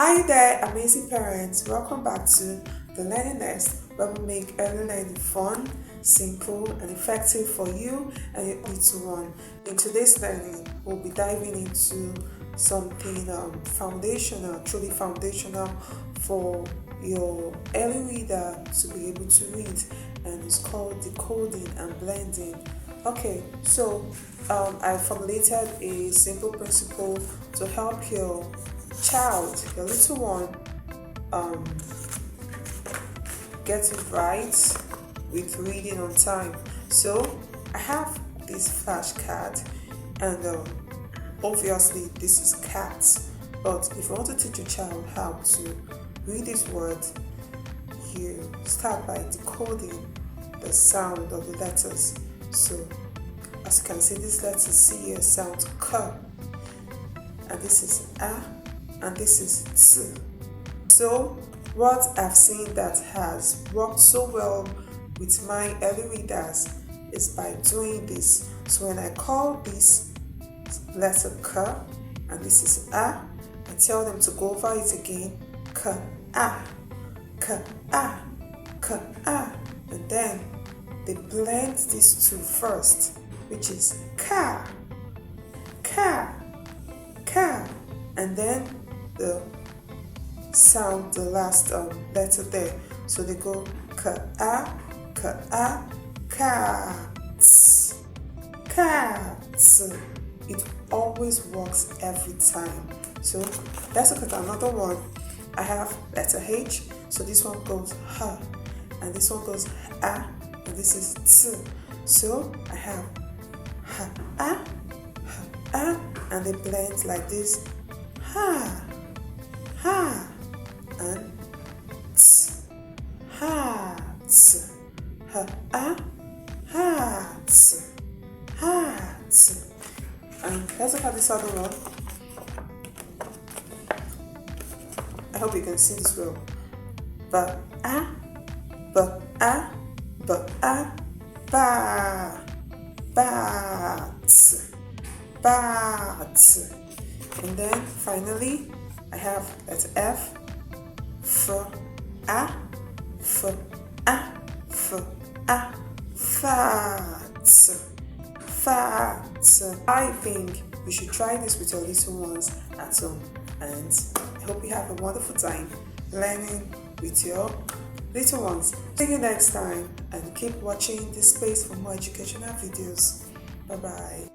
Hi there, amazing parents. Welcome back to the Learning Nest, where we make early learning fun, simple, and effective for you and your little one. In today's learning, we'll be diving into something foundational, truly foundational for your early reader to be able to read, and it's called decoding and blending. Okay, so I formulated a simple principle to help your child, your little one, get it right with reading on time. So I have this flashcard, and obviously this is cats. But if you want to teach your child how to read this word, you start by decoding the sound of the letters. So as you can see, this letter C here sounds K, and this is A, and this is T. So what I've seen that has worked so well with my early readers is by doing this. So when I call this letter K and this is A, I tell them to go over it again. K, A, K, A, K, A, and then they blend these two first, which is Ka, Ka, Ka, and then the sound, the last letter there. So they go Ka, cats, cats. It always works every time. So let's look at another one. I have letter H, so this one goes H, and this one goes A, and this is T. So I have H, A, H, A, and they blend like this. Ha, ha, and T, hat, ha, A, hat, hat. And let's look at this other one. I hope you can see this well. Ba, a, ba, a, ba, a, ba, bat, bat. And then finally, I have letter F, F, A, F, A, F, A, fat, fat. I think you should try this with your little ones at home, and I hope you have a wonderful time learning with your little ones. See you next time, and keep watching this space for more educational videos. Bye bye.